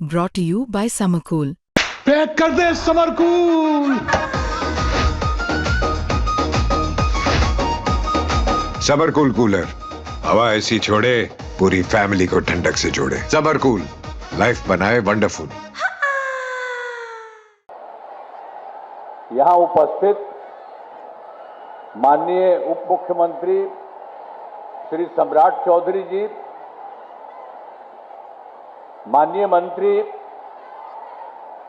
Brought to you by Summercool. Pack कर दे summer cool. Summer cool cooler हवा ऐसी छोड़े पूरी फैमिली को ठंडक से जोड़े। समरकूल लाइफ बनाए वंडरफुल। यहाँ उपस्थित माननीय उप मुख्यमंत्री श्री सम्राट चौधरी जी, माननीय मंत्री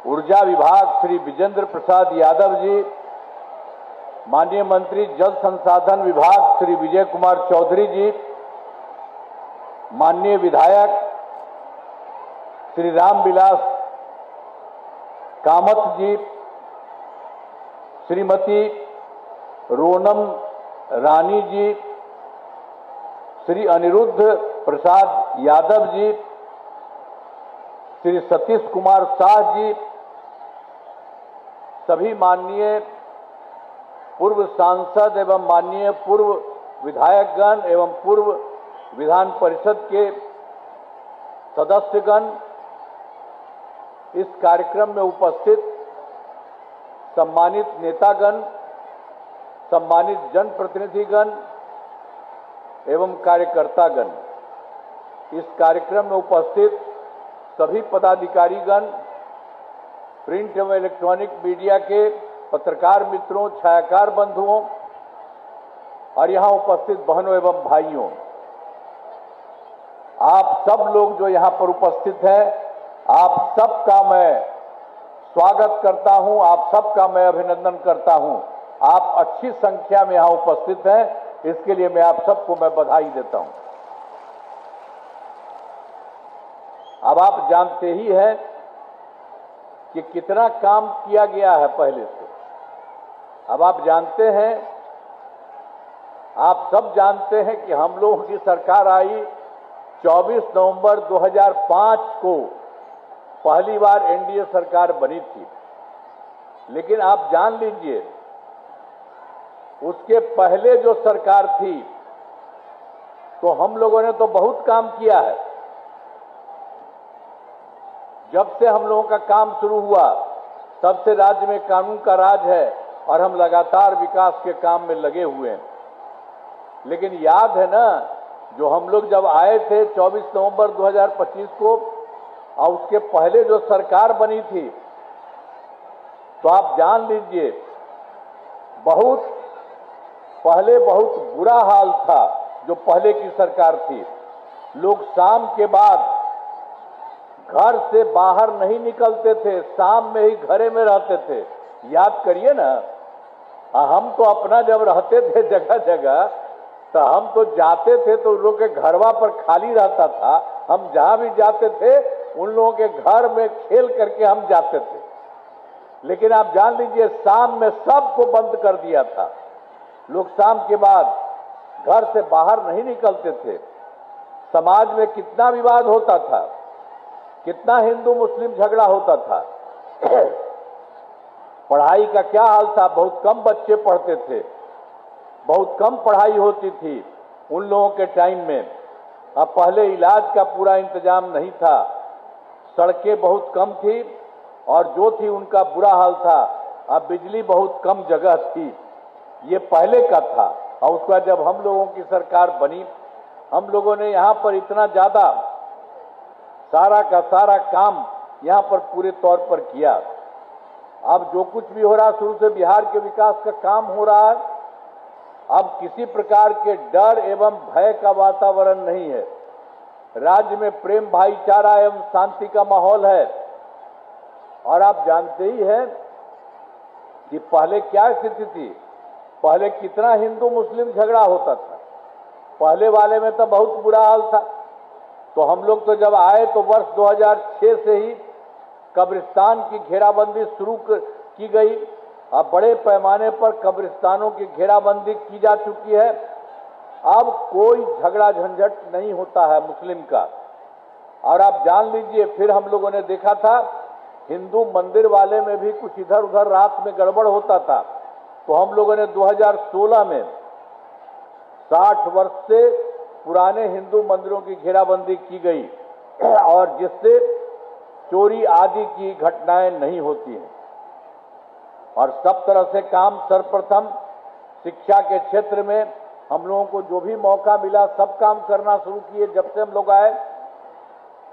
ऊर्जा विभाग श्री विजेंद्र प्रसाद यादव जी, माननीय मंत्री जल संसाधन विभाग श्री विजय कुमार चौधरी जी, माननीय विधायक श्री रामविलास कामत जी, श्रीमती रोनम रानी जी, श्री अनिरुद्ध प्रसाद यादव जी, श्री सतीश कुमार शाह जी, सभी माननीय पूर्व सांसद एवं माननीय पूर्व विधायकगण एवं पूर्व विधान परिषद के सदस्यगण, इस कार्यक्रम में उपस्थित सम्मानित नेतागण, सम्मानित जनप्रतिनिधिगण एवं कार्यकर्तागण, इस कार्यक्रम में उपस्थित सभी पदाधिकारीगण, प्रिंट एवं इलेक्ट्रॉनिक मीडिया के पत्रकार मित्रों, छायाकार बंधुओं और यहाँ उपस्थित बहनों एवं भाइयों, आप सब लोग जो यहाँ पर उपस्थित हैं, आप सबका मैं स्वागत करता हूँ, आप सबका मैं अभिनंदन करता हूँ। आप अच्छी संख्या में यहाँ उपस्थित हैं, इसके लिए मैं आप सबको मैं बधाई देता हूँ। अब आप जानते ही हैं कि कितना काम किया गया है पहले से। अब आप जानते हैं, आप सब जानते हैं कि हम लोगों की सरकार आई 24 नवंबर 2005 को, पहली बार एनडीए सरकार बनी थी। लेकिन आप जान लीजिए, उसके पहले जो सरकार थी तो हम लोगों ने तो बहुत काम किया है। जब से हम लोगों का काम शुरू हुआ तब से राज्य में कानून का राज है और हम लगातार विकास के काम में लगे हुए हैं। लेकिन याद है ना, जो हम लोग जब आए थे 24 नवंबर 2025 को और उसके पहले जो सरकार बनी थी, तो आप जान लीजिए बहुत पहले बहुत बुरा हाल था। जो पहले की सरकार थी, लोग शाम के बाद घर से बाहर नहीं निकलते थे, शाम में ही घरे में रहते थे। याद करिए ना, हम तो अपना जब रहते थे जगह जगह, तो हम तो जाते थे तो उन लोगों के घरवा पर खाली रहता था। हम जहां भी जाते थे उन लोगों के घर में खेल करके हम जाते थे। लेकिन आप जान लीजिए, शाम में सबको बंद कर दिया था। लोग शाम के बाद घर से बाहर नहीं निकलते थे। समाज में कितना विवाद होता था, कितना हिंदू मुस्लिम झगड़ा होता था। पढ़ाई का क्या हाल था, बहुत कम बच्चे पढ़ते थे, बहुत कम पढ़ाई होती थी उन लोगों के टाइम में। अब पहले इलाज का पूरा इंतजाम नहीं था, सड़कें बहुत कम थी और जो थी उनका बुरा हाल था। अब बिजली बहुत कम जगह थी, ये पहले का था। और उसके बाद जब हम लोगों की सरकार बनी, हम लोगों ने यहाँ पर इतना ज्यादा सारा का सारा काम यहाँ पर पूरे तौर पर किया। अब जो कुछ भी हो रहा, शुरू से बिहार के विकास का काम हो रहा है। अब किसी प्रकार के डर एवं भय का वातावरण नहीं है। राज्य में प्रेम, भाईचारा एवं शांति का माहौल है। और आप जानते ही हैं कि पहले क्या स्थिति थी। पहले कितना हिंदू मुस्लिम झगड़ा होता था, पहले वाले में तो बहुत बुरा हाल था। तो हम लोग तो जब आए तो वर्ष 2006 से ही कब्रिस्तान की घेराबंदी शुरू की गई। अब बड़े पैमाने पर कब्रिस्तानों की घेराबंदी की जा चुकी है। अब कोई झगड़ा झंझट नहीं होता है मुस्लिम का। और आप जान लीजिए, फिर हम लोगों ने देखा था हिंदू मंदिर वाले में भी कुछ इधर उधर रात में गड़बड़ होता था। तो हम लोगों ने 2016 में 60 वर्ष से पुराने हिंदू मंदिरों की घेराबंदी की गई और जिससे चोरी आदि की घटनाएं नहीं होती हैं और सब तरह से काम सर्वप्रथम शिक्षा के क्षेत्र में हम लोगों को जो भी मौका मिला सब काम करना शुरू किए। जब से हम लोग आए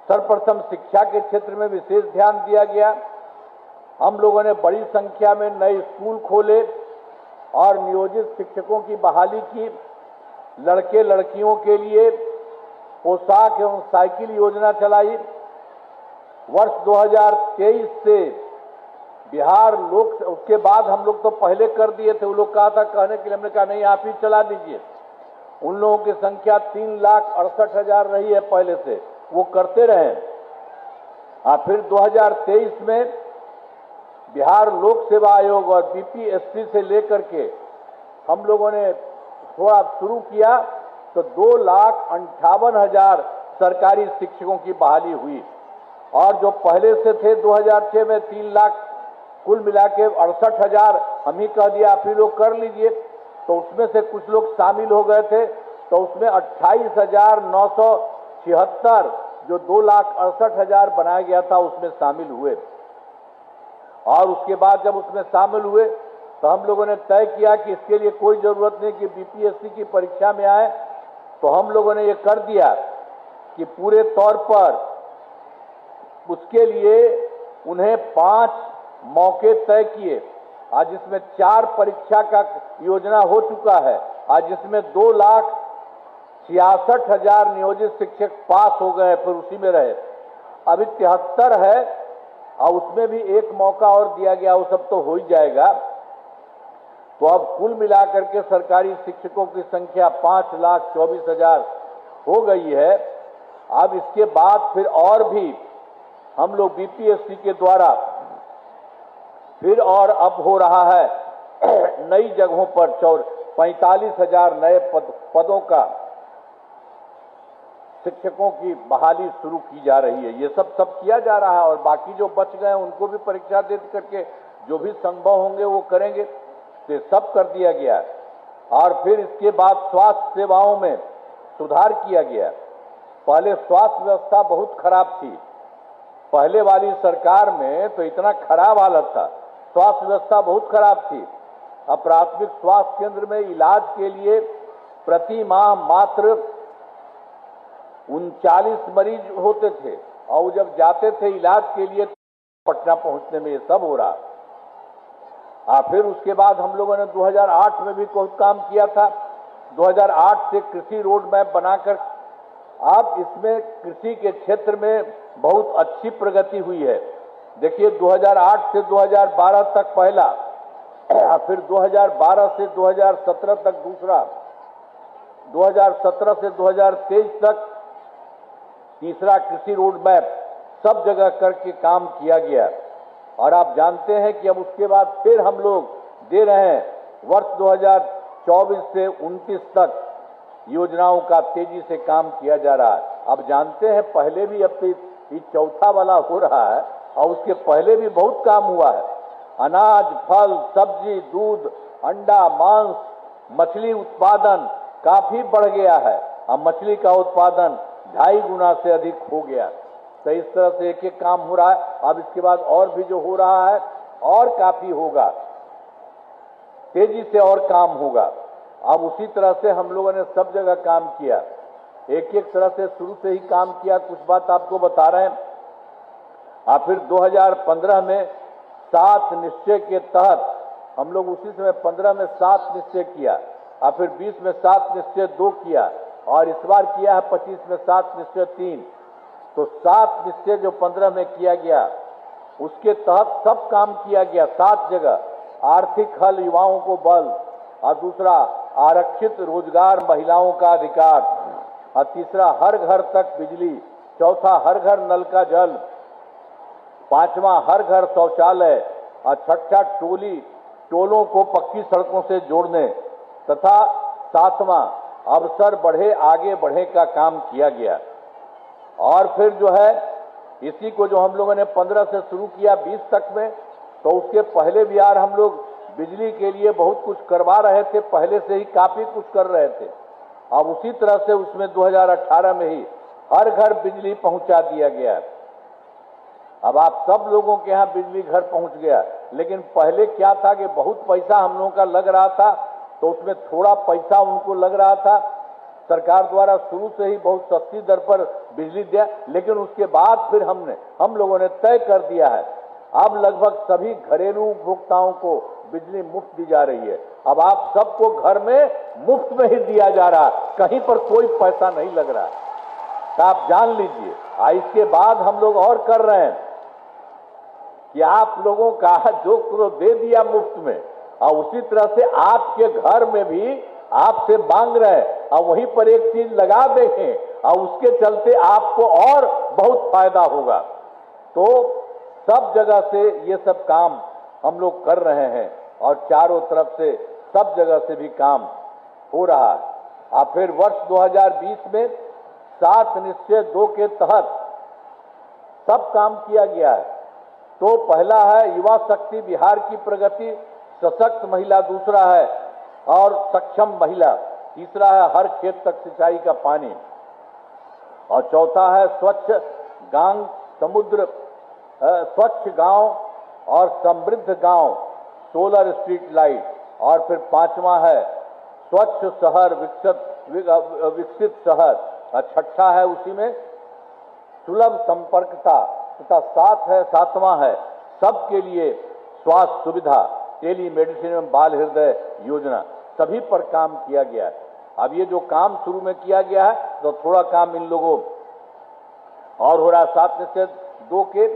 सर्वप्रथम शिक्षा के क्षेत्र में विशेष ध्यान दिया गया। हम लोगों ने बड़ी संख्या में नए स्कूल खोले और नियोजित शिक्षकों की बहाली की। लड़के लड़कियों के लिए पोशाक एवं साइकिल योजना चलाई। वर्ष 2023 से बिहार लोक, उसके बाद हम लोग तो पहले कर दिए थे, वो लोग कहा था कहने के लिए, हमने कहा नहीं आप ही चला दीजिए। उन लोगों की संख्या 3,68,000 रही है पहले से, वो करते रहे। फिर 2023 में बिहार लोक सेवा आयोग और बीपीएससी से लेकर के हम लोगों ने थोड़ा शुरू किया तो 2,58,000 सरकारी शिक्षकों की बहाली हुई और जो पहले से थे 2006 में 3 लाख, कुल मिला के 68,000 हम ही कह दिया आप ही लोग कर लीजिए। तो उसमें से कुछ लोग शामिल हो गए थे तो उसमें 28,976 जो 2,68,000 बनाया गया था उसमें शामिल हुए। और उसके बाद जब उसमें शामिल हुए तो हम लोगों ने तय किया कि इसके लिए कोई जरूरत नहीं कि बीपीएससी की परीक्षा में आए। तो हम लोगों ने ये कर दिया कि पूरे तौर पर उसके लिए उन्हें 5 मौके तय किए। आज इसमें 4 परीक्षा का योजना हो चुका है। आज इसमें 2,66,000 नियोजित शिक्षक पास हो गए, फिर उसी में रहे। अभी 73 है और उसमें भी 1 मौका और दिया गया, वो सब तो हो ही जाएगा। तो अब कुल मिलाकर के सरकारी शिक्षकों की संख्या 5,24,000 हो गई है। अब इसके बाद फिर और भी हम लोग बीपीएससी के द्वारा फिर और अब हो रहा है नई जगहों पर 45,000 नए पदों का शिक्षकों की बहाली शुरू की जा रही है। ये सब किया जा रहा है और बाकी जो बच गए उनको भी परीक्षा दे करके जो भी संभव होंगे वो करेंगे। तो सब कर दिया गया और फिर इसके बाद स्वास्थ्य सेवाओं में सुधार किया गया। पहले स्वास्थ्य व्यवस्था बहुत खराब थी, पहले वाली सरकार में तो इतना खराब हालत था, स्वास्थ्य व्यवस्था बहुत खराब थी। अब प्राथमिक स्वास्थ्य केंद्र में इलाज के लिए प्रति माह मात्र 39 मरीज होते थे और जब जाते थे इलाज के लिए पटना पहुंचने में ये सब हो रहा। फिर उसके बाद हम लोगों ने 2008 में भी बहुत काम किया था। 2008 से कृषि रोड मैप बनाकर अब इसमें कृषि के क्षेत्र में बहुत अच्छी प्रगति हुई है। देखिए 2008 से 2012 तक पहला, फिर 2012 से 2017 तक दूसरा, 2017 से 2023 तक तीसरा कृषि रोड मैप सब जगह करके काम किया गया। और आप जानते हैं कि अब उसके बाद फिर हम लोग दे रहे हैं वर्ष 2024 से 29 तक योजनाओं का तेजी से काम किया जा रहा है। अब जानते हैं पहले भी, अब तो ये चौथा वाला हो रहा है और उसके पहले भी बहुत काम हुआ है। अनाज, फल, सब्जी, दूध, अंडा, मांस, मछली उत्पादन काफी बढ़ गया है। अब मछली का उत्पादन 2.5 गुना से अधिक हो गया। तो इस तरह से एक एक काम हो रहा है। अब इसके बाद और भी जो हो रहा है और काफी होगा, तेजी से और काम होगा। अब उसी तरह से हम लोगों ने सब जगह काम किया, एक एक तरह से शुरू से ही काम किया। कुछ बात आपको बता रहे हैं। फिर 2015 में 7 निश्चय के तहत हम लोग उसी समय 15 में 7 निश्चय किया और फिर 20 में 7 निश्चय 2 किया और इस बार किया है 25 में 7 निश्चय 3। तो 7 निश्चय जो 15 में किया गया उसके तहत सब काम किया गया 7 जगह। आर्थिक हल, युवाओं को बल, और दूसरा आरक्षित रोजगार, महिलाओं का अधिकार, और तीसरा हर घर तक बिजली, चौथा हर घर नल का जल, पांचवा हर घर शौचालय, और छठा टोलों को पक्की सड़कों से जोड़ने, तथा 7वां अवसर बढ़े आगे बढ़े का काम किया गया। और फिर जो है इसी को जो हम लोगों ने 15 से शुरू किया 20 तक में, तो उसके पहले भी यार हम लोग बिजली के लिए बहुत कुछ करवा रहे थे, पहले से ही काफी कुछ कर रहे थे। अब उसी तरह से उसमें 2018 में ही हर घर बिजली पहुंचा दिया गया। अब आप सब लोगों के यहाँ बिजली घर पहुंच गया, लेकिन पहले क्या था कि बहुत पैसा हम लोगों का लग रहा था, तो उसमें थोड़ा पैसा उनको लग रहा था। सरकार द्वारा शुरू से ही बहुत सस्ती दर पर बिजली दिया, लेकिन उसके बाद फिर हम लोगों ने तय कर दिया है, अब लगभग सभी घरेलू उपभोक्ताओं को बिजली मुफ्त दी जा रही है। अब आप सबको घर में मुफ्त में ही दिया जा रहा, कहीं पर कोई पैसा नहीं लग रहा, तो आप जान लीजिए। इसके बाद हम लोग और कर रहे हैं कि आप लोगों का जो दे दिया मुफ्त में, और उसी तरह से आपके घर में भी आपसे मांग रहे हैं, और वहीं पर एक चीज लगा देंगे, और उसके चलते आपको और बहुत फायदा होगा। तो सब जगह से ये सब काम हम लोग कर रहे हैं, और चारों तरफ से सब जगह से भी काम हो रहा है। अब फिर वर्ष 2020 में 7 निश्चय 2 के तहत सब काम किया गया है। तो पहला है युवा शक्ति बिहार की प्रगति, सशक्त महिला दूसरा है, और सक्षम महिला तीसरा है, हर खेत तक सिंचाई का पानी, और चौथा है स्वच्छ गांव और समृद्ध गांव, सोलर स्ट्रीट लाइट, और फिर पांचवा है स्वच्छ शहर विकसित शहर, और छठा है उसी में सुलभ संपर्कता, तथा सातवां है सबके लिए स्वास्थ्य सुविधा, टेली मेडिसिन एवं बाल हृदय योजना। सभी पर काम किया गया है। अब ये जो काम शुरू में किया गया है, तो थोड़ा काम इन लोगों और हो रहा है। 7 निश्चय 2 के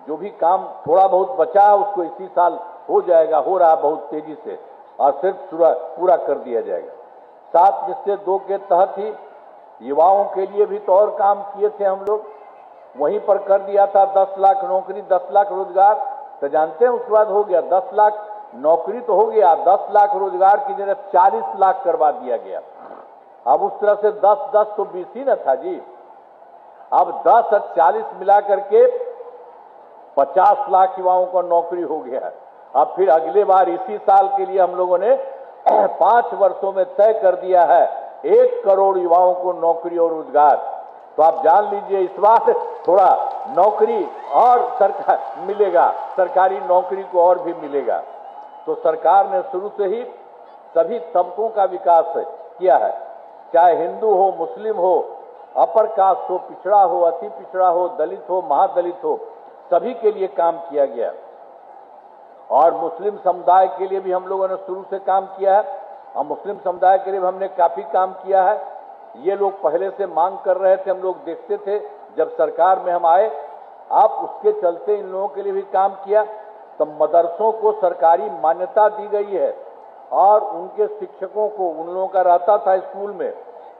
जो भी काम थोड़ा बहुत बचा है, उसको इसी साल हो जाएगा, हो रहा बहुत तेजी से, और सिर्फ पूरा कर दिया जाएगा। 7 निश्चय 2 के तहत ही युवाओं के लिए भी तो और काम किए थे हम लोग, वहीं पर कर दिया था 10 लाख नौकरी, 10 लाख रोजगार, तो जानते हैं उसके बाद हो गया 10 लाख नौकरी तो हो गया, 10 लाख रोजगार की जगह 40 लाख करवा दिया गया। अब उस तरह से 10-10 तो 20 ही न था जी, अब 10 और 40 मिला करके 50 लाख युवाओं को नौकरी हो गया। अब फिर अगले बार इसी साल के लिए हम लोगों ने 5 वर्षों में तय कर दिया है 1 करोड़ युवाओं को नौकरी और रोजगार। तो आप जान लीजिए इस बार थोड़ा नौकरी और सरकार मिलेगा, सरकारी नौकरी को और भी मिलेगा। तो सरकार ने शुरू से ही सभी तबकों का विकास किया है, चाहे हिंदू हो, मुस्लिम हो, अपर कास्ट हो, पिछड़ा हो, अति पिछड़ा हो, दलित हो, महादलित हो, सभी के लिए काम किया गया। और मुस्लिम समुदाय के लिए भी हम लोगों ने शुरू से काम किया है, और मुस्लिम समुदाय के लिए भी हमने काफी काम किया है। ये लोग पहले से मांग कर रहे थे, हम लोग देखते थे जब सरकार में हम आए, आप उसके चलते इन लोगों के लिए भी काम किया। तो मदरसों को सरकारी मान्यता दी गई है, और उनके शिक्षकों को, उन लोगों का रहता था स्कूल में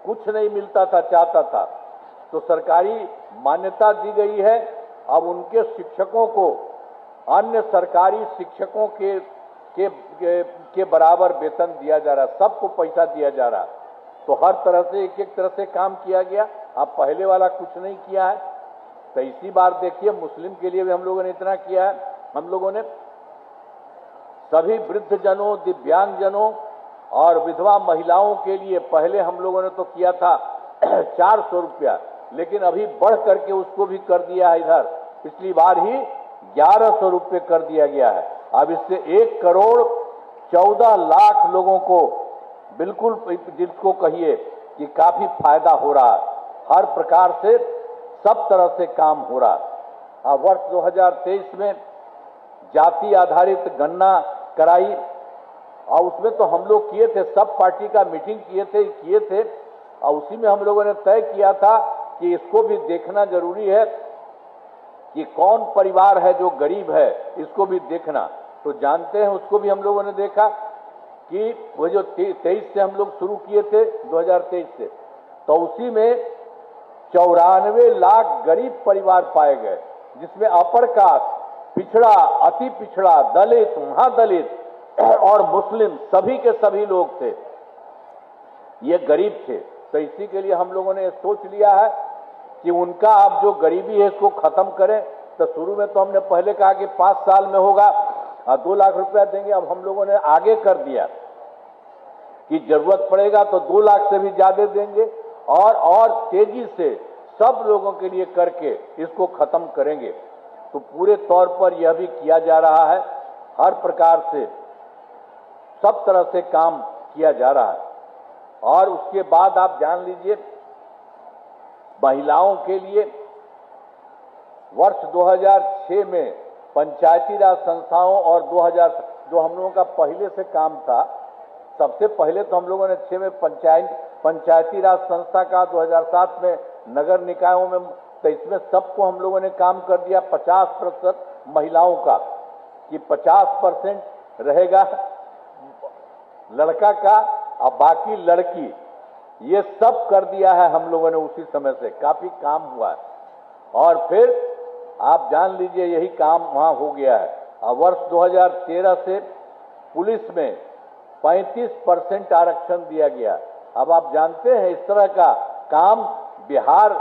कुछ नहीं मिलता था, चाहता था, तो सरकारी मान्यता दी गई है। अब उनके शिक्षकों को अन्य सरकारी शिक्षकों के बराबर वेतन दिया जा रहा, सबको पैसा दिया जा रहा। तो हर तरह से एक तरह से काम किया गया। अब पहले वाला कुछ नहीं किया है, तो इसी बार देखिए मुस्लिम के लिए भी हम लोगों ने इतना किया है। हम लोगों ने सभी वृद्ध जनों, दिव्यांग जनों और विधवा महिलाओं के लिए पहले हम लोगों ने तो किया था 400 रुपया, लेकिन अभी बढ़ करके उसको भी कर दिया है, इधर पिछली बार ही 1100 रुपये कर दिया गया है। अब इससे 1 करोड़ 14 लाख लोगों को बिल्कुल, जिसको कहिए कि काफी फायदा हो रहा है, हर प्रकार से सब तरह से काम हो रहा है। वर्ष 2023 में जाति आधारित गणना कराई, और उसमें तो हम लोग किए थे, सब पार्टी का मीटिंग किए थे, और उसी में हम लोगों ने तय किया था कि इसको भी देखना जरूरी है कि कौन परिवार है जो गरीब है, इसको भी देखना। तो जानते हैं उसको भी हम लोगों ने देखा कि वो जो 23 से हम लोग शुरू किए थे, 2023 से, तो उसी में 94 लाख गरीब परिवार पाए गए, जिसमें अपर कास्ट, पिछड़ा, अति पिछड़ा, दलित, महादलित और मुस्लिम सभी के सभी लोग थे, ये गरीब थे। तो इसी के लिए हम लोगों ने सोच लिया है कि उनका अब जो गरीबी है इसको खत्म करें। तो शुरू में तो हमने पहले कहा कि 5 साल में होगा और 2 लाख रुपया देंगे। अब हम लोगों ने आगे कर दिया कि जरूरत पड़ेगा तो 2 लाख से भी ज्यादा देंगे, और तेजी से सब लोगों के लिए करके इसको खत्म करेंगे। तो पूरे तौर पर यह भी किया जा रहा है, हर प्रकार से सब तरह से काम किया जा रहा है। और उसके बाद आप जान लीजिए, महिलाओं के लिए वर्ष 2006 में पंचायती राज संस्थाओं और 2000 जो हम लोगों का पहले से काम था, सबसे पहले तो हम लोगों ने 6 में पंचायती राज संस्था का, 2007 में नगर निकायों में, तो इसमें सबको हम लोगों ने काम कर दिया 50% महिलाओं का, कि 50% रहेगा लड़का का और बाकी लड़की, ये सब कर दिया है हम लोगों ने उसी समय से। काफी काम हुआ है और फिर आप जान लीजिए यही काम वहां हो गया है। और वर्ष 2013 से पुलिस में 35% आरक्षण दिया गया। अब आप जानते हैं इस तरह का काम बिहार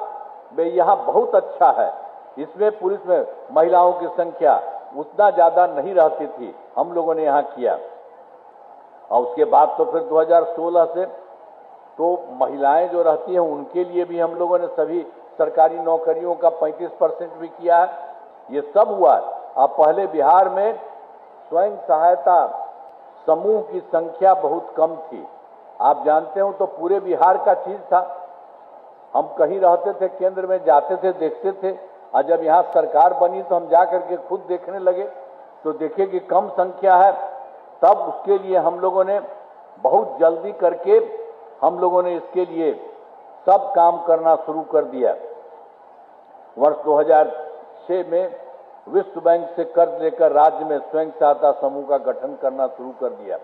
में यहाँ बहुत अच्छा है। इसमें पुलिस में महिलाओं की संख्या उतना ज्यादा नहीं रहती थी, हम लोगों ने यहाँ किया। और उसके बाद तो फिर 2016 से तो महिलाएं जो रहती हैं उनके लिए भी हम लोगों ने सभी सरकारी नौकरियों का 35% भी किया है। ये सब हुआ। अब पहले बिहार में स्वयं सहायता समूह की संख्या बहुत कम थी, आप जानते हो, तो पूरे बिहार का चीज था। हम कहीं रहते थे, केंद्र में जाते थे, देखते थे, और जब यहाँ सरकार बनी तो हम जा करके खुद देखने लगे तो देखे कि कम संख्या है। तब उसके लिए हम लोगों ने बहुत जल्दी करके हम लोगों ने इसके लिए सब काम करना शुरू कर दिया। वर्ष 2006 में विश्व बैंक से कर्ज लेकर राज्य में स्वयं सहायता समूह का गठन करना शुरू कर दिया।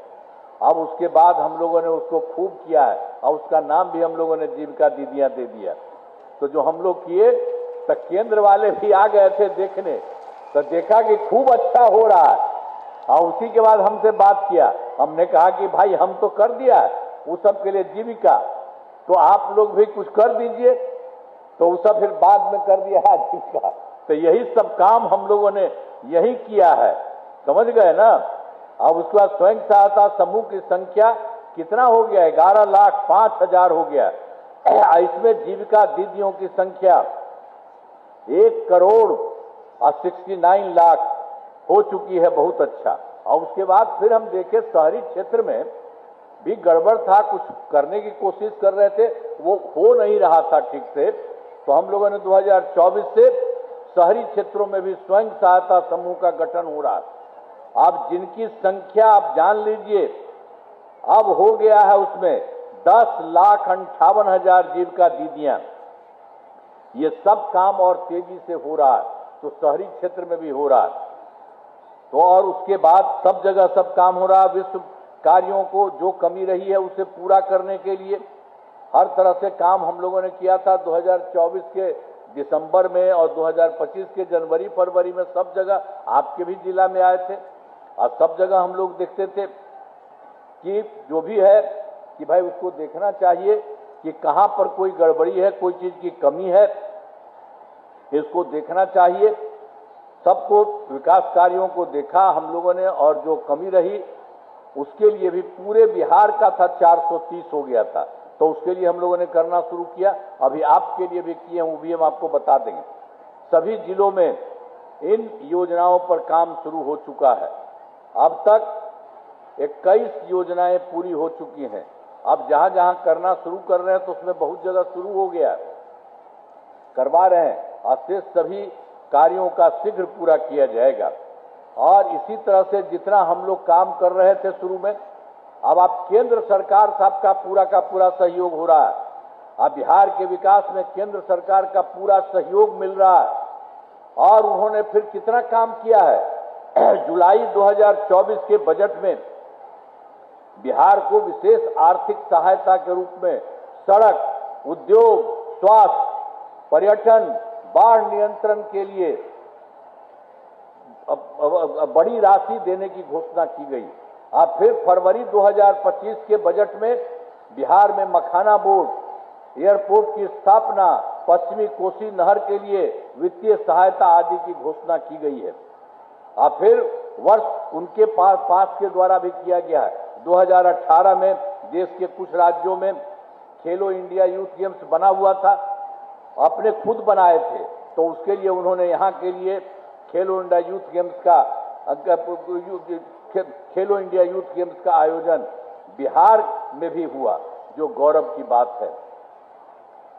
अब उसके बाद हम लोगों ने उसको खूब किया है और उसका नाम भी हम लोगों ने जीविका दीदियां दे दिया। तो जो हम लोग किए तो केंद्र वाले भी आ गए थे देखने, तो देखा कि खूब अच्छा हो रहा है। और उसी के बाद हमसे बात किया, हमने कहा कि भाई हम तो कर दिया है उस सब के लिए जीविका, तो आप लोग भी कुछ कर दीजिए। तो उस सब फिर बाद में कर दिया जीविका। तो यही सब काम हम लोगों ने यही किया है, समझ गए ना। अब उसके बाद स्वयं सहायता समूह की संख्या कितना हो गया? 11,05,000 हो गया। इसमें जीविका दीदियों की संख्या 1,69 लाख हो चुकी है, बहुत अच्छा। और उसके बाद फिर हम देखे शहरी क्षेत्र में भी गड़बड़ था, कुछ करने की कोशिश कर रहे थे, वो हो नहीं रहा था ठीक से। तो हम लोगों ने 2024 से शहरी क्षेत्रों में भी स्वयं सहायता समूह का गठन हो रहा है। अब जिनकी संख्या आप जान लीजिए, अब हो गया है उसमें 10,58,000 जीविका दीदियां। ये सब काम और तेजी से हो रहा है, तो शहरी क्षेत्र में भी हो रहा है। तो और उसके बाद सब जगह सब काम हो रहा है। विश्व कार्यों को जो कमी रही है उसे पूरा करने के लिए हर तरह से काम हम लोगों ने किया था। 2024 के दिसंबर में और 2025 के जनवरी फरवरी में सब जगह, आपके भी जिला में आए थे और सब जगह हम लोग देखते थे कि जो भी है कि भाई उसको देखना चाहिए कि कहां पर कोई गड़बड़ी है, कोई चीज की कमी है, इसको देखना चाहिए। सबको विकास कार्यों को देखा हम लोगों ने, और जो कमी रही उसके लिए भी पूरे बिहार का था 430 हो गया था, तो उसके लिए हम लोगों ने करना शुरू किया। अभी आपके लिए भी किए हैं, वो भी हम आपको बता देंगे। सभी जिलों में इन योजनाओं पर काम शुरू हो चुका है। अब तक 21 योजनाएं पूरी हो चुकी हैं। अब जहां जहां करना शुरू कर रहे हैं तो उसमें बहुत जगह शुरू हो गया, करवा रहे हैं, और शेष सभी कार्यों का शीघ्र पूरा किया जाएगा। और इसी तरह से जितना हम लोग काम कर रहे थे शुरू में, अब आप केंद्र सरकार साहब का पूरा सहयोग हो रहा है। अब बिहार के विकास में केंद्र सरकार का पूरा सहयोग मिल रहा है। और उन्होंने फिर कितना काम किया है। जुलाई 2024 के बजट में बिहार को विशेष आर्थिक सहायता के रूप में सड़क, उद्योग, स्वास्थ्य, पर्यटन, बाढ़ नियंत्रण के लिए बड़ी राशि देने की घोषणा की गई। अब फिर फरवरी 2025 के बजट में बिहार में मखाना बोर्ड, एयरपोर्ट की स्थापना, पश्चिमी कोसी नहर के लिए वित्तीय सहायता आदि की घोषणा की गई है। अब फिर वर्ष उनके पास के द्वारा भी किया गया है। 2018 में देश के कुछ राज्यों में खेलो इंडिया यूथ गेम्स बना हुआ था, अपने खुद बनाए थे, तो उसके लिए उन्होंने यहाँ के लिए खेलो इंडिया यूथ गेम्स का खेलो इंडिया यूथ गेम्स का आयोजन बिहार में भी हुआ, जो गौरव की बात है।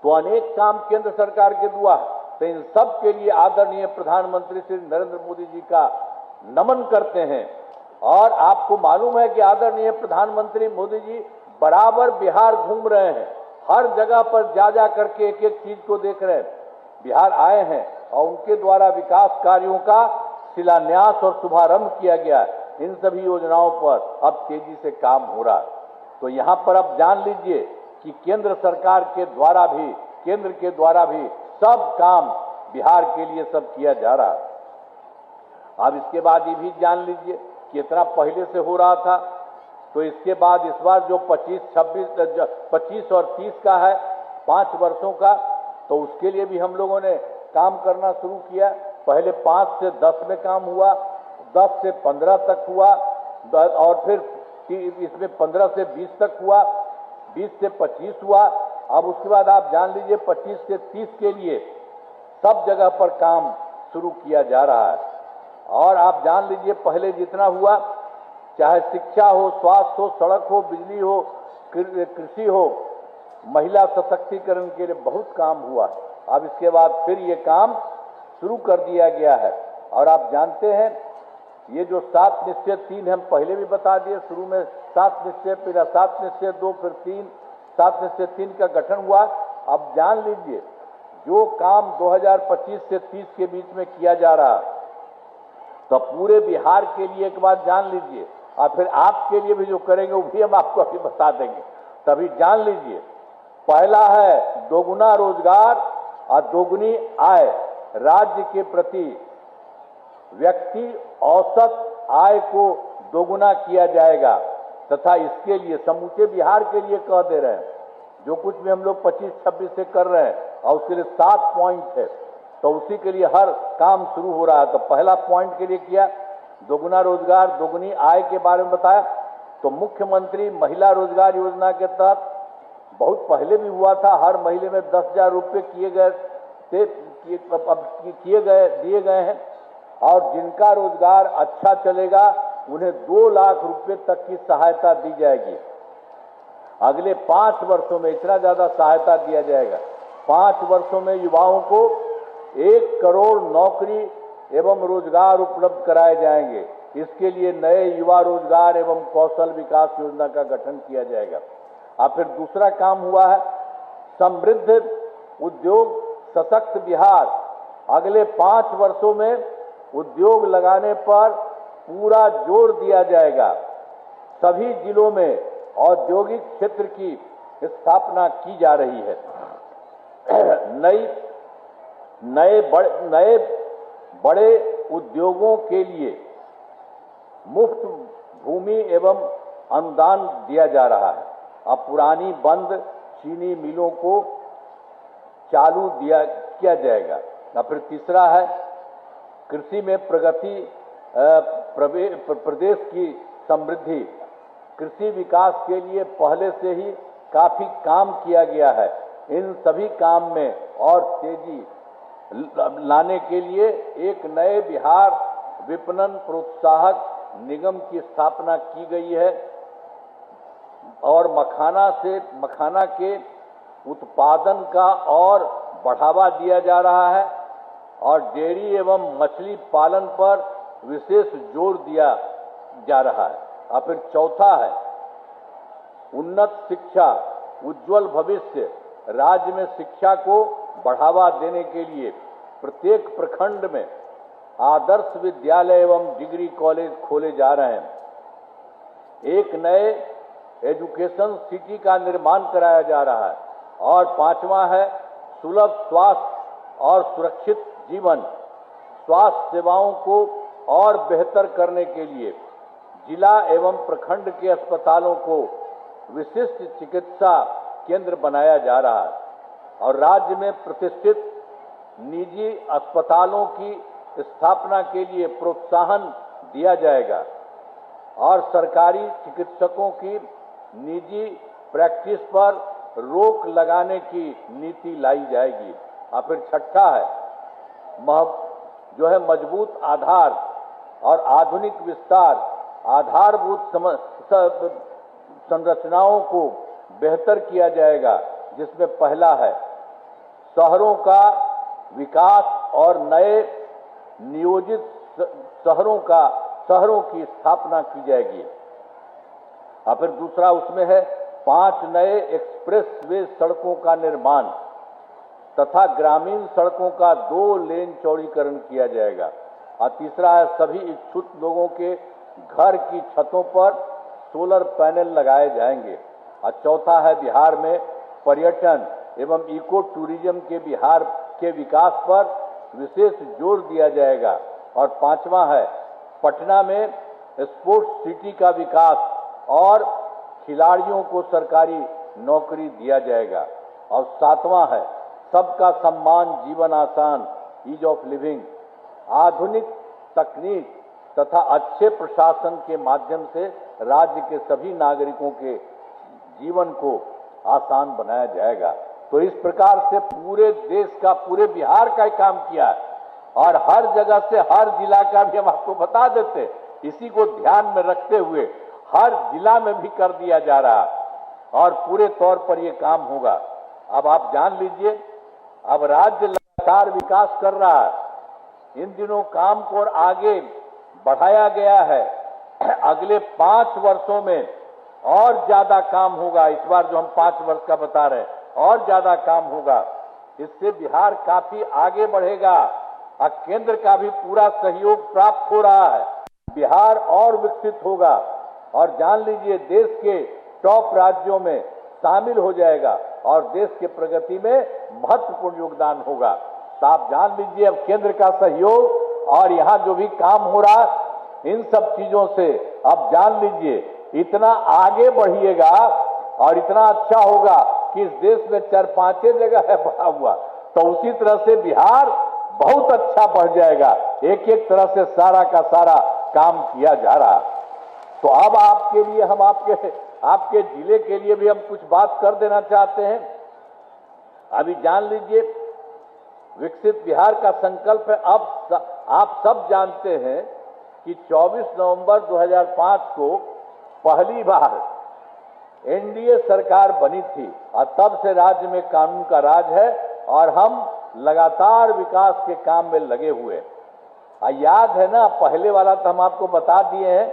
तो अनेक काम केंद्र सरकार के दुआ है। तो इन सब के लिए आदरणीय प्रधानमंत्री श्री नरेंद्र मोदी जी का नमन करते हैं। और आपको मालूम है कि आदरणीय प्रधानमंत्री मोदी जी बराबर बिहार घूम रहे हैं, हर जगह पर जा जा करके एक एक चीज को देख रहे हैं। बिहार आए हैं और उनके द्वारा विकास कार्यों का शिलान्यास और शुभारंभ किया गया है। इन सभी योजनाओं पर अब तेजी से काम हो रहा है। तो यहाँ पर अब जान लीजिए कि केंद्र सरकार के द्वारा भी, केंद्र के द्वारा भी सब काम बिहार के लिए सब किया जा रहा है। अब इसके बाद ये भी जान लीजिए कि इतना पहले से हो रहा था, तो इसके बाद इस बार जो 25 और 30 का है 5 वर्षों का, तो उसके लिए भी हम लोगों ने काम करना शुरू किया। पहले 5 से 10 में काम हुआ, 10 से 15 तक हुआ, और फिर इसमें 15 से 20 तक हुआ, 20 से 25 हुआ। अब उसके बाद आप जान लीजिए 25 से 30 के लिए सब जगह पर काम शुरू किया जा रहा है। और आप जान लीजिए पहले जितना हुआ, चाहे शिक्षा हो, स्वास्थ्य हो, सड़क हो, बिजली हो, कृषि हो, महिला सशक्तिकरण के लिए बहुत काम हुआ। अब इसके बाद फिर ये काम शुरू कर दिया गया है। और आप जानते हैं ये जो 7 निश्चय 3 हम पहले भी बता दिए, शुरू में 7 निश्चय, फिर 7 निश्चय 2, फिर 3, 7 निश्चय 3 का गठन हुआ। अब जान लीजिए जो काम 2025 से 30 के बीच में किया जा रहा है, तो पूरे बिहार के लिए एक बात जान लीजिए, और फिर आपके लिए भी जो करेंगे वो भी हम आपको अभी बता देंगे, तभी जान लीजिए। पहला है दोगुना रोजगार और दोगुनी आय। राज्य के प्रति व्यक्ति औसत आय को दोगुना किया जाएगा, तथा इसके लिए समूचे बिहार के लिए कह दे रहे हैं, जो कुछ भी हम लोग 25-26 से कर रहे हैं, और उसके लिए 7 पॉइंट है, तो उसी के लिए हर काम शुरू हो रहा है। तो पहला पॉइंट के लिए किया दोगुना रोजगार दोगुनी आय के बारे में बताया। तो मुख्यमंत्री महिला रोजगार योजना के तहत बहुत पहले भी हुआ था, हर महीने में 10,000 रुपये दिए गए हैं, और जिनका रोजगार अच्छा चलेगा उन्हें 2 लाख रुपए तक की सहायता दी जाएगी। अगले 5 वर्षों में इतना ज्यादा सहायता दिया जाएगा। 5 वर्षों में युवाओं को 1 करोड़ नौकरी एवं रोजगार उपलब्ध कराए जाएंगे। इसके लिए नए युवा रोजगार एवं कौशल विकास योजना का गठन किया जाएगा। और फिर दूसरा काम हुआ है समृद्ध उद्योग सशक्त बिहार। अगले 5 वर्षों में उद्योग लगाने पर पूरा जोर दिया जाएगा। सभी जिलों में औद्योगिक क्षेत्र की स्थापना की जा रही है। नए बड़े उद्योगों के लिए मुफ्त भूमि एवं अनुदान दिया जा रहा है। अब पुरानी बंद चीनी मिलों को चालू किया जाएगा। और फिर तीसरा है कृषि में प्रगति, प्रदेश की समृद्धि। कृषि विकास के लिए पहले से ही काफी काम किया गया है। इन सभी काम में और तेजी लाने के लिए एक नए बिहार विपणन प्रोत्साहक निगम की स्थापना की गई है, और मखाना के उत्पादन का और बढ़ावा दिया जा रहा है, और डेयरी एवं मछली पालन पर विशेष जोर दिया जा रहा है। और फिर चौथा है उन्नत शिक्षा उज्जवल भविष्य। राज्य में शिक्षा को बढ़ावा देने के लिए प्रत्येक प्रखंड में आदर्श विद्यालय एवं डिग्री कॉलेज खोले जा रहे हैं। एक नए एजुकेशन सिटी का निर्माण कराया जा रहा है। और 5वां है सुलभ स्वास्थ्य और सुरक्षित जीवन। स्वास्थ्य सेवाओं को और बेहतर करने के लिए जिला एवं प्रखंड के अस्पतालों को विशिष्ट चिकित्सा केंद्र बनाया जा रहा है, और राज्य में प्रतिष्ठित निजी अस्पतालों की स्थापना के लिए प्रोत्साहन दिया जाएगा, और सरकारी चिकित्सकों की निजी प्रैक्टिस पर रोक लगाने की नीति लाई जाएगी। और फिर छठा है जो है मजबूत आधार और आधुनिक विस्तार, आधारभूत संरचनाओं को बेहतर किया जाएगा, जिसमें पहला है शहरों का विकास और नए नियोजित शहरों की स्थापना की जाएगी। और फिर दूसरा उसमें है 5 नए एक्सप्रेस वे सड़कों का निर्माण तथा ग्रामीण सड़कों का 2 लेन चौड़ीकरण किया जाएगा। और तीसरा है सभी इच्छुक लोगों के घर की छतों पर सोलर पैनल लगाए जाएंगे। और चौथा है बिहार में पर्यटन एवं इको टूरिज्म के बिहार के विकास पर विशेष जोर दिया जाएगा। और पांचवा है पटना में स्पोर्ट्स सिटी का विकास और खिलाड़ियों को सरकारी नौकरी दिया जाएगा। और सातवां है सबका सम्मान, जीवन आसान, ईज ऑफ लिविंग, आधुनिक तकनीक तथा अच्छे प्रशासन के माध्यम से राज्य के सभी नागरिकों के जीवन को आसान बनाया जाएगा। तो इस प्रकार से पूरे देश का, पूरे बिहार का काम किया है और हर जगह से हर जिला का भी हम आपको बता देते, इसी को ध्यान में रखते हुए हर जिला में भी कर दिया जा रहा है और पूरे तौर पर यह काम होगा। अब आप जान लीजिए, अब राज्य लगातार विकास कर रहा है, इन दिनों काम को और आगे बढ़ाया गया है। अगले 5 वर्षों में और ज्यादा काम होगा। इस बार जो हम 5 वर्ष का बता रहे हैं, और ज्यादा काम होगा। इससे बिहार काफी आगे बढ़ेगा और केंद्र का भी पूरा सहयोग प्राप्त हो रहा है। बिहार और विकसित होगा और जान लीजिए देश के टॉप राज्यों में शामिल हो जाएगा और देश के प्रगति में महत्वपूर्ण योगदान होगा। तो आप जान लीजिए अब केंद्र का सहयोग और यहाँ जो भी काम हो रहा है, इन सब चीजों से अब जान लीजिए इतना आगे बढ़िएगा और इतना अच्छा होगा कि इस देश में 4-5 जगह है बढ़ा हुआ, तो उसी तरह से बिहार बहुत अच्छा बढ़ जाएगा। एक एक तरह से सारा का सारा काम किया जा रहा। तो अब आपके लिए हम आपके जिले के लिए भी हम कुछ बात कर देना चाहते हैं। अभी जान लीजिए विकसित बिहार का संकल्प है। अब आप सब जानते हैं कि 24 नवंबर 2005 को पहली बार एनडीए सरकार बनी थी और तब से राज्य में कानून का राज है और हम लगातार विकास के काम में लगे हुए। याद है ना, पहले वाला तो हम आपको बता दिए हैं,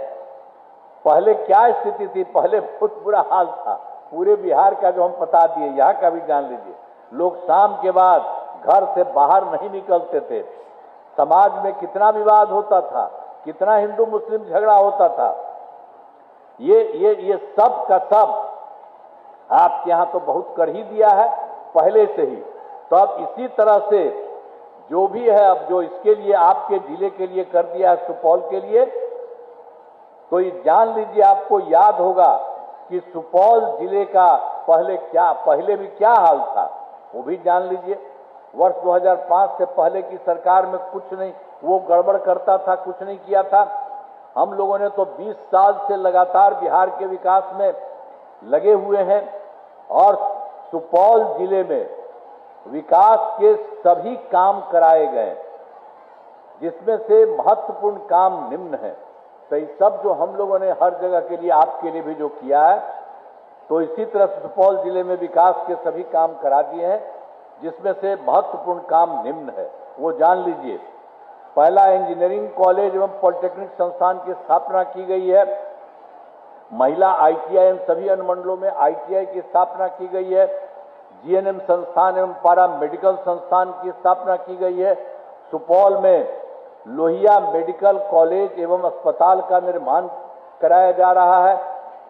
पहले क्या स्थिति थी। पहले बहुत बुरा हाल था पूरे बिहार का, जो हम बता दिए। यहाँ का भी जान लीजिए, लोग शाम के बाद घर से बाहर नहीं निकलते थे। समाज में कितना विवाद होता था, कितना हिंदू मुस्लिम झगड़ा होता था। ये सब का सब आपके यहाँ तो बहुत कर ही दिया है पहले से ही। तो अब इसी तरह से जो भी है, अब जो इसके लिए आपके जिले के लिए कर दिया है, सुपौल के लिए, तो ये जान लीजिए आपको याद होगा कि सुपौल जिले का पहले भी क्या हाल था, वो भी जान लीजिए। वर्ष 2005 से पहले की सरकार में कुछ नहीं, वो गड़बड़ करता था, कुछ नहीं किया था। हम लोगों ने तो 20 साल से लगातार बिहार के विकास में लगे हुए हैं और सुपौल जिले में विकास के सभी काम कराए गए, जिसमें से महत्वपूर्ण काम निम्न है। तो ये सब जो हम लोगों ने हर जगह के लिए, आपके लिए भी जो किया है, तो इसी तरह से सुपौल जिले में विकास के सभी काम करा दिए हैं, जिसमें से महत्वपूर्ण काम निम्न है, वो जान लीजिए। पहला इंजीनियरिंग कॉलेज एवं पॉलिटेक्निक संस्थान की स्थापना की गई है। महिला आईटीआई एवं सभी अनुमंडलों में आईटीआई की स्थापना की गई है। जीएनएम संस्थान एवं पारा मेडिकल संस्थान की स्थापना की गई है। सुपौल में लोहिया मेडिकल कॉलेज एवं अस्पताल का निर्माण कराया जा रहा है।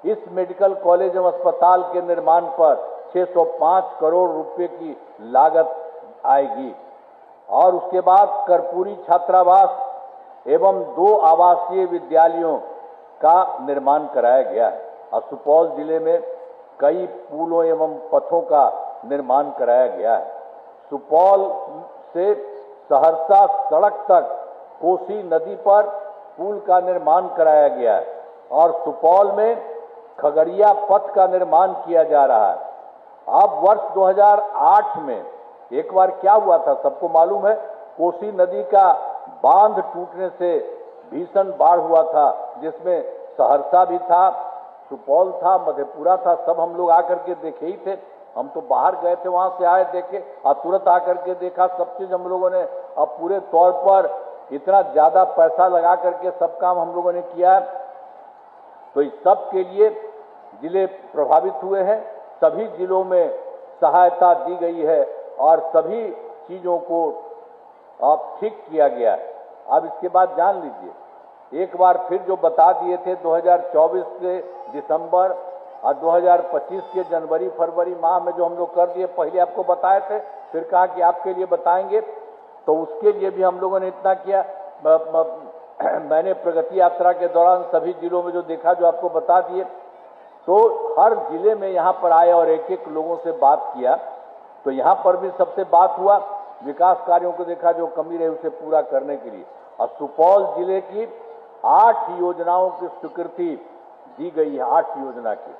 इस मेडिकल कॉलेज एवं अस्पताल के निर्माण पर 605 करोड़ रुपए की लागत आएगी। और उसके बाद कर्पूरी छात्रावास एवं 2 आवासीय विद्यालयों का निर्माण कराया गया है। और सुपौल जिले में कई पुलों एवं पथों का निर्माण कराया गया है। सुपौल से सहरसा सड़क तक कोसी नदी पर पुल का निर्माण कराया गया है और सुपौल में खगड़िया पथ का निर्माण किया जा रहा है। अब वर्ष 2008 में एक बार क्या हुआ था, सबको मालूम है, कोसी नदी का बांध टूटने से भीषण बाढ़ हुआ था, जिसमें सहरसा भी था, सुपौल था, मधेपुरा था, सब हम लोग आकर के देखे ही थे। हम तो बाहर गए थे, वहां से आए देखे और तुरंत आकर के देखा, सब चीज हम लोगों ने अब पूरे तौर पर इतना ज्यादा पैसा लगा करके सब काम हम लोगों ने किया है। तो इस सब के लिए जिले प्रभावित हुए हैं, सभी जिलों में सहायता दी गई है और सभी चीजों को अब ठीक किया गया है। अब इसके बाद जान लीजिए, एक बार फिर जो बता दिए थे 2024 के दिसंबर और 2025 के जनवरी फरवरी माह में जो हम लोग कर दिए, पहले आपको बताए थे, फिर कहा कि आपके लिए बताएंगे, तो उसके लिए भी हम लोगों ने इतना किया। मैंने प्रगति यात्रा के दौरान सभी जिलों में जो देखा, जो आपको बता दिए, तो हर जिले में यहाँ पर आए और एक एक लोगों से बात किया। तो यहाँ पर भी सबसे बात हुआ, विकास कार्यों को देखा, जो कमी रही उसे पूरा करने के लिए। और सुपौल जिले की 8 योजनाओं की स्वीकृति दी गई है, 8 योजना की,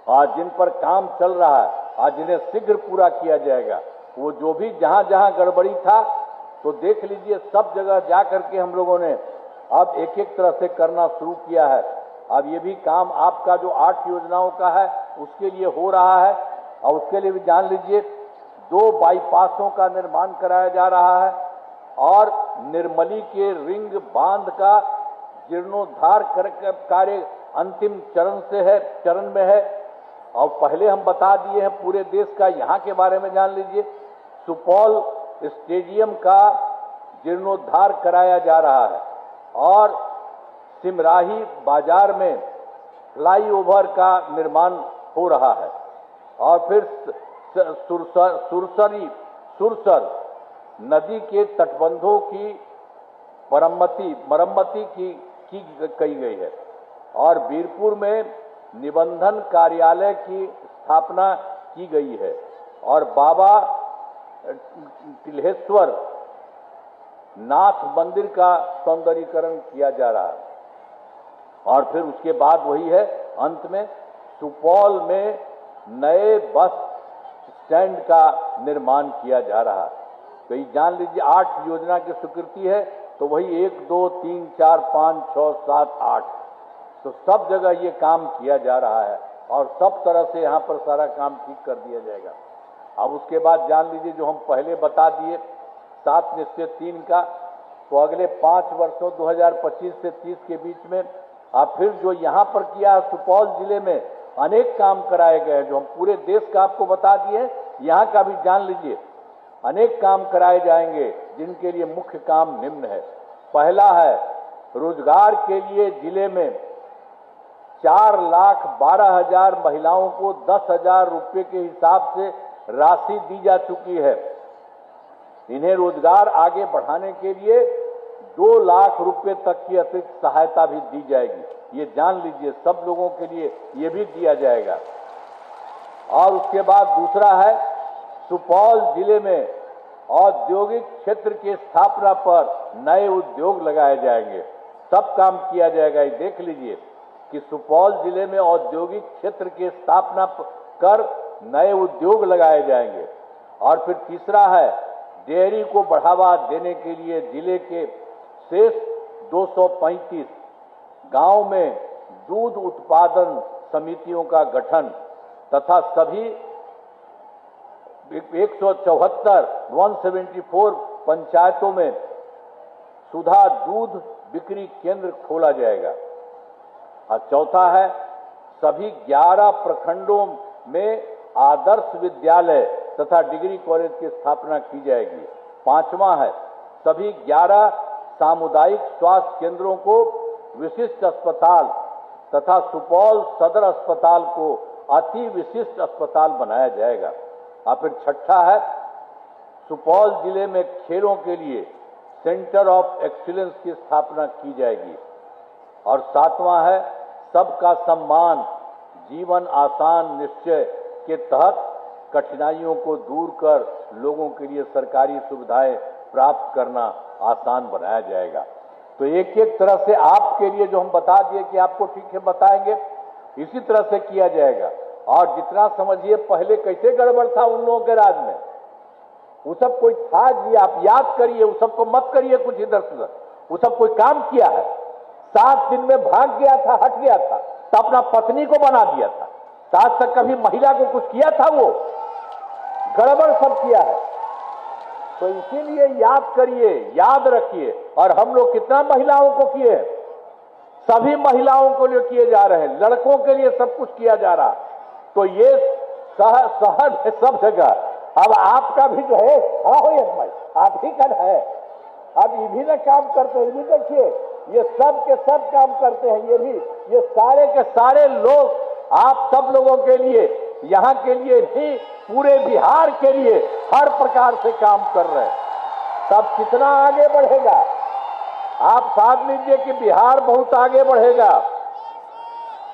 आज जिन पर काम चल रहा है, आज जिन्हें शीघ्र पूरा किया जाएगा। वो जो भी जहां जहां गड़बड़ी था, तो देख लीजिए, सब जगह जा करके हम लोगों ने अब एक एक तरह से करना शुरू किया है। अब ये भी काम आपका जो 8 योजनाओं का है उसके लिए हो रहा है, और उसके लिए भी जान लीजिए 2 बाईपासों का निर्माण कराया जा रहा है, और निर्मली के रिंग बांध का जीर्णोद्धार कार्य अंतिम चरण में है। और पहले हम बता दिए हैं पूरे देश का, यहाँ के बारे में जान लीजिए, सुपौल स्टेडियम का जीर्णोद्धार कराया जा रहा है, और सिमराही बाजार में फ्लाईओवर का निर्माण हो रहा है, और फिर सुरसर नदी के तटबंधों की मरम्मती की गई है, और बीरपुर में निबंधन कार्यालय की स्थापना की गई है, और बाबा तिल्हेश्वर नाथ मंदिर का सौंदर्यीकरण किया जा रहा है। और फिर उसके बाद वही है, अंत में सुपौल में नए बस स्टैंड का निर्माण किया जा रहा है। तो ये जान लीजिए 8 योजना की स्वीकृति है, तो वही 1 2 3 4 5 6 7 8, तो सब जगह ये काम किया जा रहा है, और सब तरह से यहाँ पर सारा काम ठीक कर दिया जाएगा। अब उसके बाद जान लीजिए, जो हम पहले बता दिए 7 निश्चय 3 का, तो अगले 5 वर्षों 2025 से 30 के बीच में, और फिर जो यहाँ पर किया है सुपौल जिले में अनेक काम कराए गए हैं, जो हम पूरे देश का आपको बता दिए, यहाँ का भी जान लीजिए अनेक काम कराए जाएंगे, जिनके लिए मुख्य काम निम्न है। पहला है, रोजगार के लिए जिले में 4,12,000 महिलाओं को 10,000 रुपये के हिसाब से राशि दी जा चुकी है। इन्हें रोजगार आगे बढ़ाने के लिए 2 लाख रुपए तक की अतिरिक्त सहायता भी दी जाएगी। ये जान लीजिए, सब लोगों के लिए ये भी दिया जाएगा। और उसके बाद दूसरा है, सुपौल जिले में औद्योगिक क्षेत्र की स्थापना पर नए उद्योग लगाए जाएंगे, सब काम किया जाएगा। ये देख लीजिए कि सुपौल जिले में औद्योगिक क्षेत्र की स्थापना कर नए उद्योग लगाए जाएंगे। और फिर तीसरा है, डेयरी को बढ़ावा देने के लिए जिले के शेष 235 गांव में दूध उत्पादन समितियों का गठन तथा सभी 174 पंचायतों में सुधा दूध बिक्री केंद्र खोला जाएगा। और चौथा है, सभी 11 प्रखंडों में आदर्श विद्यालय तथा डिग्री कॉलेज की स्थापना की जाएगी। 5वां है, सभी 11 सामुदायिक स्वास्थ्य केंद्रों को विशिष्ट अस्पताल तथा सुपौल सदर अस्पताल को अति विशिष्ट अस्पताल बनाया जाएगा। और फिर छठा है, सुपौल जिले में खेलों के लिए सेंटर ऑफ एक्सीलेंस की स्थापना की जाएगी। और 7वां है, सबका सम्मान जीवन आसान निश्चय के तहत कठिनाइयों को दूर कर लोगों के लिए सरकारी सुविधाएं प्राप्त करना आसान बनाया जाएगा। तो एक एक तरह से आपके लिए जो हम बता दिए कि आपको ठीक है बताएंगे, इसी तरह से किया जाएगा। और जितना समझिए पहले कैसे गड़बड़ था उन लोगों के राज में, वो सब कोई था जी, आप याद करिए, वो सबको मत करिए कुछ इधर से उधर। वो सब कोई काम किया है, 7 दिन में भाग गया था, हट गया था, तो अपना पत्नी को बना दिया था। तो आज तक कभी महिला को कुछ किया था? वो गड़बड़ सब किया है। तो इसीलिए याद करिए, याद रखिए। और हम लोग कितना महिलाओं को किए, सभी महिलाओं को लिए किए जा रहे हैं, लड़कों के लिए सब कुछ किया जा रहा। तो ये सहज है सब जगह। अब आपका भी जो है खड़ा हो भाई, आप ही का है। अब ये भी ना काम करते हैं, ये देखिए, ये सब के सब काम करते हैं, ये भी, ये सारे के सारे लोग आप सब लोगों के लिए, यहाँ के लिए नहीं, पूरे बिहार के लिए हर प्रकार से काम कर रहे हैं। तब कितना आगे बढ़ेगा आप साथ लीजिए कि बिहार बहुत आगे बढ़ेगा।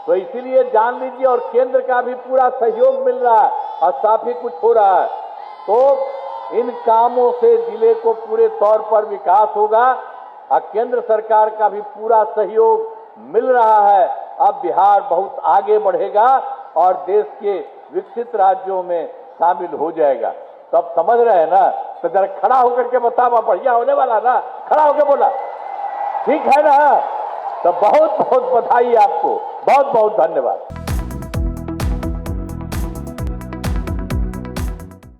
तो इसीलिए जान लीजिए, और केंद्र का भी पूरा सहयोग मिल रहा है और काफी कुछ हो रहा है। तो इन कामों से जिले को पूरे तौर पर विकास होगा और केंद्र सरकार का भी पूरा सहयोग मिल रहा है। अब बिहार बहुत आगे बढ़ेगा और देश के विकसित राज्यों में शामिल हो जाएगा। तो अब समझ रहे हैं ना? तो जरा खड़ा होकर के बताओ, बढ़िया होने वाला ना? खड़ा होकर बोला ठीक है ना? तो बहुत बहुत बधाई आपको, बहुत बहुत धन्यवाद।